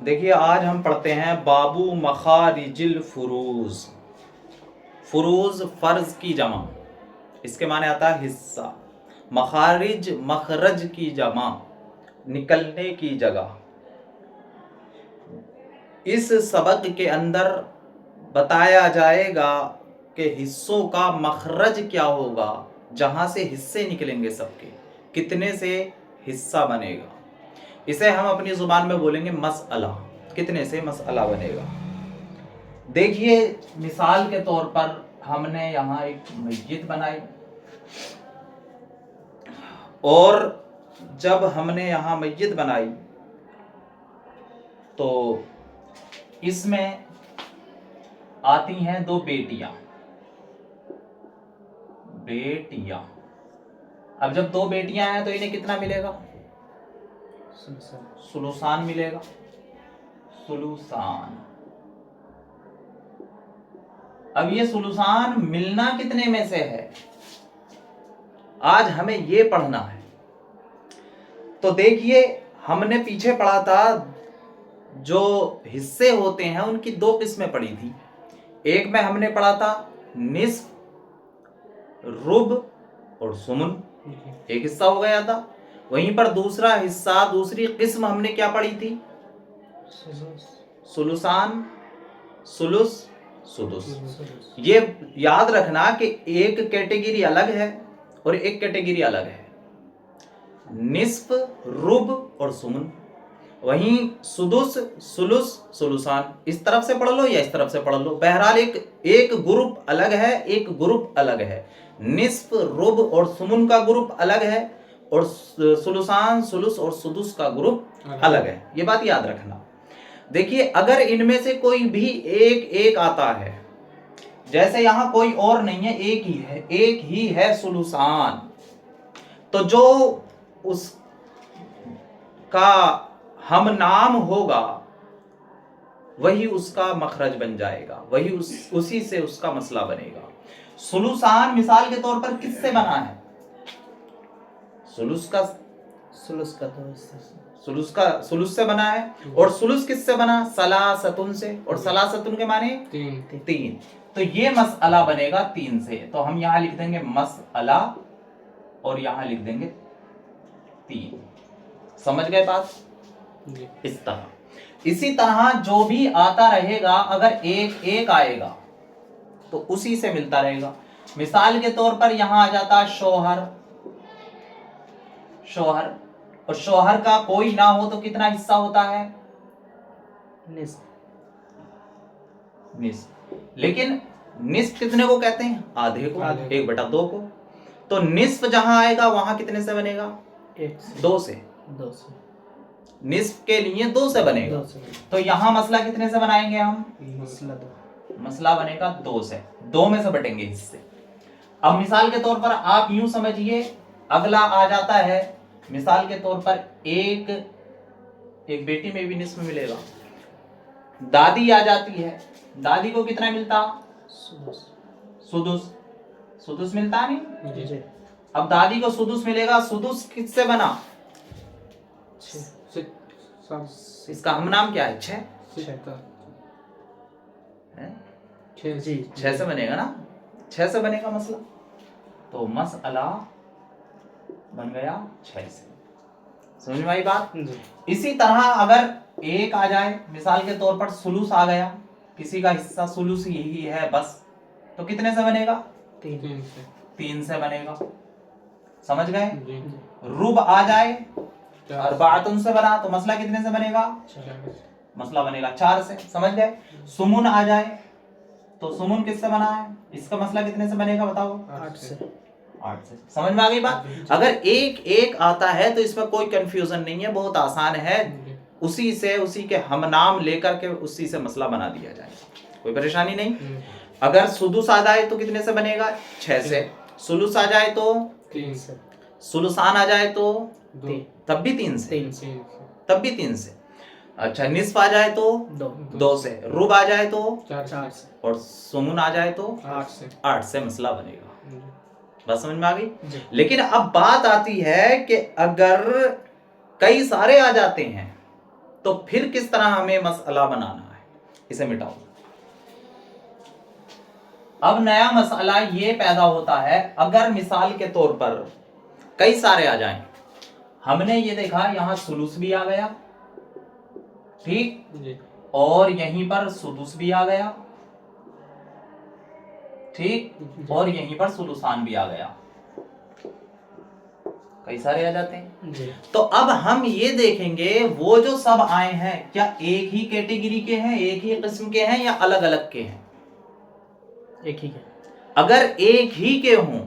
देखिए आज हम पढ़ते हैं बाबू मखारिजिल फुरूज। फुरूज फर्ज की जमा, इसके माने आता है हिस्सा। मखारिज मखरज की जमा, निकलने की जगह। इस सबक के अंदर बताया जाएगा कि हिस्सों का मखरज क्या होगा, जहां से हिस्से निकलेंगे सबके, कितने से हिस्सा बनेगा। इसे हम अपनी जुबान में बोलेंगे मसअला, कितने से मसअला बनेगा। देखिए मिसाल के तौर पर हमने यहाँ एक मस्जिद बनाई, और जब हमने यहाँ मस्जिद बनाई तो इसमें आती हैं दो बेटियां। अब जब दो बेटियां हैं तो इन्हें कितना मिलेगा? सुलूसान मिलेगा। सुलूसान। अब ये सुलूसान मिलना कितने में से है, आज हमें ये पढ़ना है। तो देखिए हमने पीछे पढ़ा था, जो हिस्से होते हैं उनकी दो किस्में पढ़ी थी। एक में हमने पढ़ा था निस्फ, रुब और सुमन, एक हिस्सा हो गया था। वहीं पर दूसरा हिस्सा, दूसरी किस्म हमने क्या पढ़ी थी? सुलूसान, सुलुस, सुदुस। ये याद रखना कि एक कैटेगरी अलग है और एक कैटेगरी अलग है, निस्फ, रुब और सुमन। वहीं सुदुस, सुलुस, सुलुसान, इस तरफ से पढ़ लो या इस तरफ से पढ़ लो, बहरहाल एक ग्रुप अलग है, एक ग्रुप अलग है। निस्फ, रुब और सुमन का ग्रुप अलग है, और सुलुसान, सुलुस और सुदुस का ग्रुप अलग है। ये बात याद रखना। देखिए अगर इनमें से कोई भी एक आता है, जैसे यहां कोई और नहीं है, एक ही है सुलुसान, तो जो उसका हम नाम होगा वही उसका मखरज बन जाएगा, वही उसी से उसका मसला बनेगा। सुलुसान मिसाल के तौर पर किससे बना है? सुलुस से बना है। और सुलुस किससे बना? सलासतुन से। और सलासतुन के माने तीन। तो ये मसअला बनेगा तीन से। तो हम यहां लिख देंगे मसअला और यहां लिख देंगे तीन। समझ गए बात? इस तरह, इसी तरह जो भी आता रहेगा, अगर एक आएगा तो उसी से मिलता रहेगा। मिसाल के तौर पर यहां आ जाता शोहर, और शोहर का कोई ना हो तो कितना हिस्सा होता है? निस्फ। लेकिन निस्फ कितने को कहते हैं? आधे को, 1/2 को। तो निस्फ जहां आएगा वहां कितने से बनेगा? 2 से। निस्फ के लिए 2 से बनेगा। तो यहां मसला कितने से बनाएंगे हम? मसला बनेगा 2 से। 2 में से बटेंगे हिस्से। अब मिसाल के तौर पर आप यूं समझिए, अगला आ जाता है मिसाल के तौर पर एक बेटी में भी निस्फ मिलेगा। दादी आ जाती है, दादी को कितना मिलता? सुदुस मिलता नहीं जी। अब दादी को सुदुस मिलेगा। सुदुस किससे बना? इसका हम नाम क्या है? 6 से बनेगा ना, 6 से बनेगा मसला। तो मसअला बन गया 6 से। समझ में आई बात? इसी तरह अगर एक आ जाए, मिसाल के तौर पर सुलुस आ गया, किसी का हिस्सा सुलुस यही है बस, तो कितने से बनेगा? 3 से बनेगा। समझ गए? रुब आ जाए, अर्बाअतुन से बना, तो मसला कितने से बनेगा? मसला बनेगा 4 से। समझ गए? सुमुन आ जाए, तो सुमुन किससे बना है? इसका मसला कितने से बनेगा बताओ? 8 से। समझ में आ गई बात? अगर एक आता है तो इसमें कोई कंफ्यूजन नहीं है, बहुत आसान है। उसी के हम नाम लेकर के उसी से मसला बना दिया जाएगा, कोई परेशानी नहीं। अगर सुदुस आ जाए तो कितने से बनेगा? 6 से। सुलुस आ जाए तो 3 से। सुलुसान आ जाए तो 2, तब भी 3 से। अच्छा, निस्फ आ जाए तो 2 से। रुब आ जाए तो 4 से। और सुमुन आ जाए तो 8 से मसला बनेगा। बात समझ में आ गई? लेकिन अब बात आती है कि अगर कई सारे आ जाते हैं तो फिर किस तरह हमें मसला बनाना है, इसे मिटाओ। अब नया मसला ये पैदा होता है, अगर मिसाल के तौर पर कई सारे आ जाएं, हमने ये देखा यहां सुलूस भी आ गया, ठीक, और यहीं पर सुदुस भी आ गया, ठीक, और यहीं पर सुलूसान भी आ गया, कई सारे आ जाते हैं। तो अब हम ये देखेंगे वो जो सब आए हैं क्या एक ही कैटेगरी के हैं, एक ही किस्म के हैं, या अलग अलग के हैं? एक ही के। अगर एक ही के हों,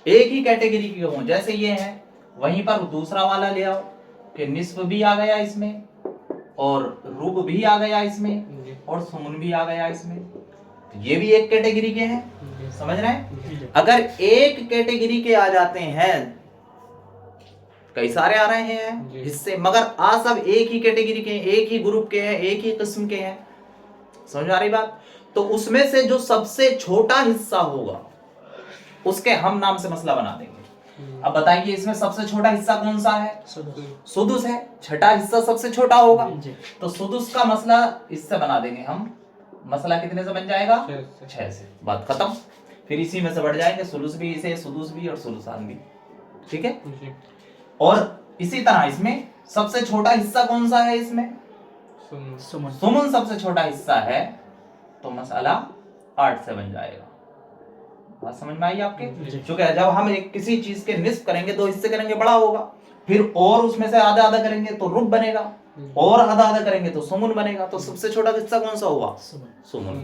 एक ही कैटेगरी के हों, जैसे ये हैं, वहीं पर दूसरा वाला ले आओ कि निस्फ भी आ गया इसमें, और रुब भी आ गया इसमें, और सुमुन भी आ गया इसमें, तो ये भी एक कैटेगरी के हैं, समझ रहे हैं? अगर एक कैटेगरी के आ जाते हैं, कई सारे आ रहे हैं हिस्से, मगर आ सब एक ही कैटेगरी के हैं, एक ही ग्रुप के हैं, एक ही किस्म के हैं, समझ आ रही बात? तो उसमें से जो सबसे छोटा हिस्सा होगा उसके हम नाम से मसला बना देंगे। अब बताइए इसमें सबसे छोटा हिस्सा कौन सा है? सुदुस है, छठा हिस्सा सबसे छोटा होगा, तो सुदुस का मसला इससे बना देंगे हम। मसला कितने से बन जाएगा? 6 से। बात खत्म। फिर इसी में से बढ़ जाएंगे, सुलुस भी इसे, सुदुस भी और सुलुसान भी, ठीक है। और इसी तरह इसमें सबसे छोटा हिस्सा कौन सा है? इसमें सुमन सबसे छोटा हिस्सा है, तो मसला 8 से बन जाएगा। बात समझ में आई आपके? क्योंकि जब हम एक किसी चीज के निस्फ करेंगे, 2 हिस्से करेंगे, बड़ा होगा, फिर और उसमें से आधा आधा करेंगे तो रुब बनेगा, और आधा आधा करेंगे तो सुमुन बनेगा, तो सबसे छोटा हिस्सा कौन सा हुआ? सुमुन।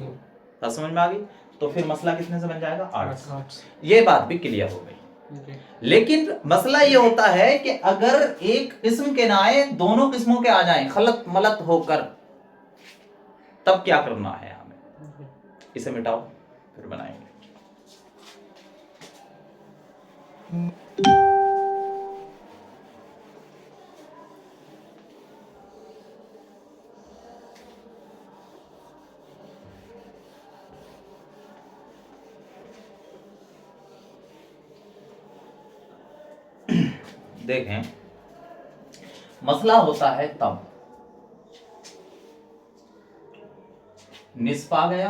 बात समझ में आ गई? तो फिर मसला कितने से बन जाएगा? 8। ये बात भी क्लियर हो गई। लेकिन मसला ये होता है कि अगर एक किस्म के ना आए, दोनों किस्मों के आ जाएं खलत मलत होकर, तब क्या करना है हमें? इसे मिटाओ फिर बनाएंगे। देखें, मसला होता है तब निस्फ आ गया,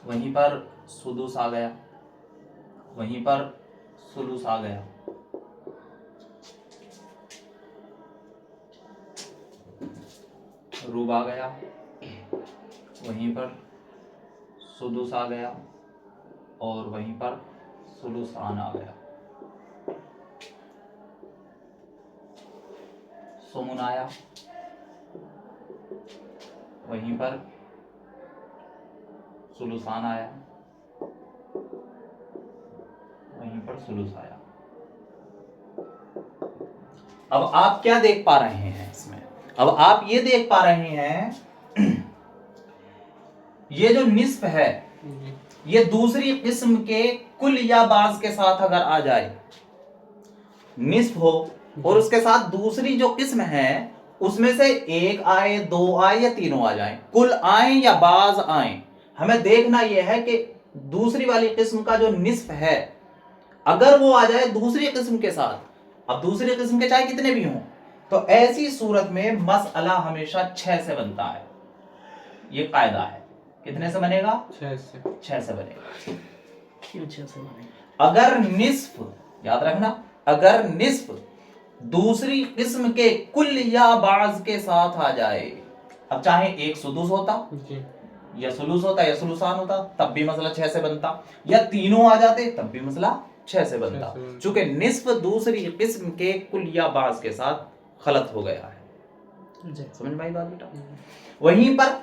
वहीं पर सुदुस आ गया, वहीं पर सुलुस आ गया, रुब आ गया, वहीं पर सुदुस आ गया, और वहीं पर सुलुसान आ गया, सुमुन आया, वहीं पर सुलुसान आया, वहीं पर सुलुस आया। अब आप क्या देख पा रहे हैं इसमें? अब आप ये देख पा रहे हैं ये जो निस्फ है, ये दूसरी किस्म के कुल या बाज के साथ अगर आ जाए, निस्फ हो और उसके साथ दूसरी जो किस्म है उसमें से एक आए, 2 आए, या तीनों आ जाए, कुल आए या बाज आए, हमें देखना यह है कि दूसरी वाली किस्म का जो निस्फ है अगर वो आ जाए दूसरी किस्म के साथ, अब दूसरी किस्म के चाहे कितने भी हों, तो ऐसी सूरत में मसला हमेशा 6 से बनता है। ये कायदा है। कितने से बनेगा? 6 से बनेगा। क्यों 6 से बनेगा? अगर निस्फ, याद रखना, अगर निस्फ दूसरी किस्म के कुल या बाज के साथ आ जाए, अब चाहे एक सुदुस होता या सुलूस होता या सुलूसान होता, तब भी मसला 6 से बनता, या तीनों आ जाते तब भी मसला 6 से बनता, चूंकि निस्फ दूसरी किस्म के कुल या बाज के साथ खलत हो गया है। समझ में आई बात बेटा? वहीं पर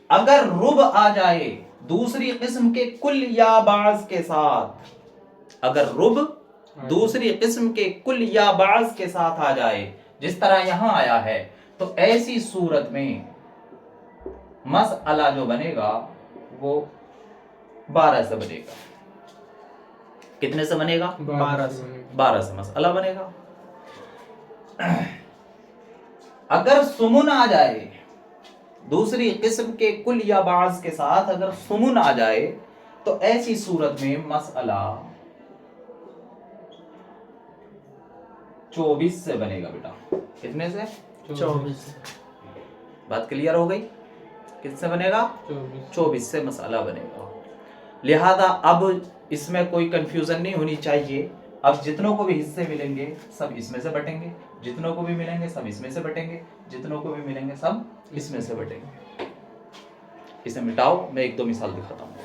अगर रुब आ जाए दूसरी किस्म के कुल या बाज के साथ, अगर रुब दूसरी किस्म के कुल या बाज के साथ आ जाए, जिस तरह यहां आया है, तो ऐसी सूरत में मसला जो बनेगा वो 12 से बनेगा। कितने से बनेगा? 12 से मसला बनेगा। अगर सुमुन आ जाए दूसरी किस्म के कुल या बाज के साथ, अगर सुमुन आ जाए, तो ऐसी सूरत में मसला 24 से बनेगा बेटा। कितने से? 24 बात क्लियर हो गई? किससे बनेगा? 24 से मसाला बनेगा। लिहाजा अब इसमें कोई कंफ्यूजन नहीं होनी चाहिए। अब जितनों को भी हिस्से मिलेंगे सब इसमें से बटेंगे, जितनों को भी मिलेंगे सब इसमें से बटेंगे, जितनों को भी मिलेंगे सब इसमें से बटेंगे। इसे मिटाओ, मैं एक दो मिसाल दिखाता हूं।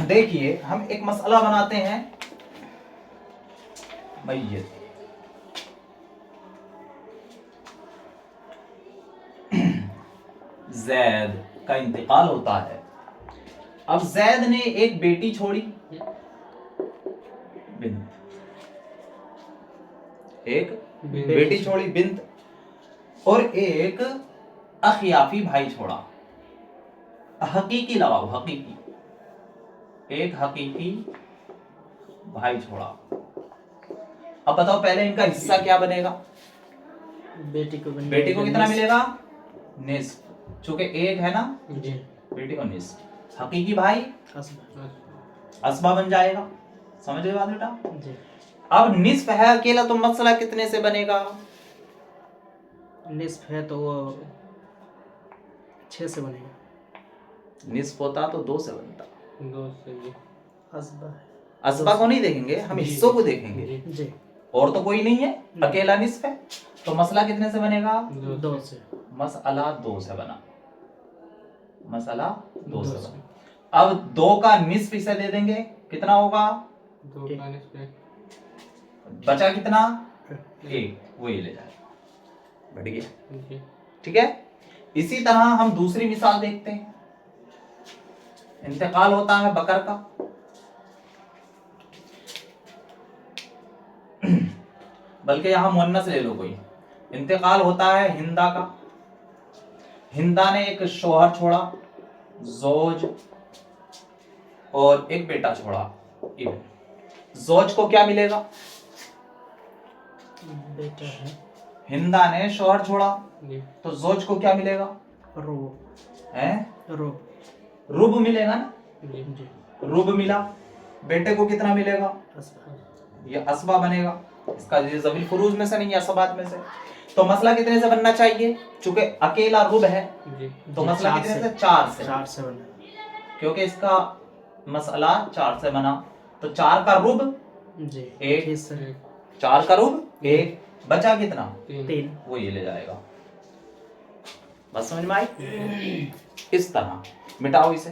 देखिए हम एक मसला बनाते हैं। मैयत जैद का इंतकाल होता है। अब जैद ने एक बेटी छोड़ी, बिंत, एक बेटी छोड़ी बिंत, और एक अखियाफी भाई छोड़ा। हकीकी लगाओ, हकीकी, एक हकीकी भाई छोड़ा। अब बताओ पहले इनका हिस्सा क्या बनेगा? बेटी को कितना मिलेगा? निस्फ, चूंकि एक है ना, जी, बेटी को निस्फ। हकीकी भाई असबा असबा बन जाएगा। समझ गए बात बेटा? जी। अब निस्फ है अकेला, तो मसला कितने से बनेगा? निस्फ है तो वो 6 से बनेगा। निस्फ होता तो 2 से बनता। 2 से जी। असबा है। असबा को नहीं देखेंगे, हम जी, हिस्सों को जी, देखेंगे। जी। जी, और तो कोई नहीं है, अकेला निस्फ है, तो मसला कितने से बनेगा? 2 से। मसला 2 से बना। मसला 2 से दो से। बना। अब 2 का निस्फ इसे दे देंगे, कितना होगा? 2 का निस्फ है। बचा कितना? 1, वो ये ले जाएगा, बढ़ गया। जी। ठीक है। इसी तरह हम दूसरी मिसाल देखते हैं। इंतकाल होता है बकर का। बल्कि यहां मुन्नस ले लो कोई। इंतकाल होता है हिंदा का। हिंदा ने एक शोहर छोड़ा, जोज, और एक बेटा छोड़ा, इब्न। जोज को क्या मिलेगा? बेटा है। हिंदा ने शोहर छोड़ा, जी। तो जोज को क्या मिलेगा? रूब है रूब रुब मिलेगा ना। जी। जी, रुब मिला। बेटे को कितना मिलेगा? असबा ये असबा बनेगा। इसका ये ज़मील फुरूज में से नहीं है, असबात में से। तो मसला कितने से बनना चाहिए? चूंकि अकेला रुब है, जी। तो जी, मसला 4 कितने से। से? 4 से। 4 से बना। क्योंकि इसका मसला 4 से बना, तो 4 का रुब जी, एक हिस्सा 4 का रुब 1, बचा कितना? 3। वो ये ले जाएगा। बस समझ में आई? इस तरह मिटाओ इसे।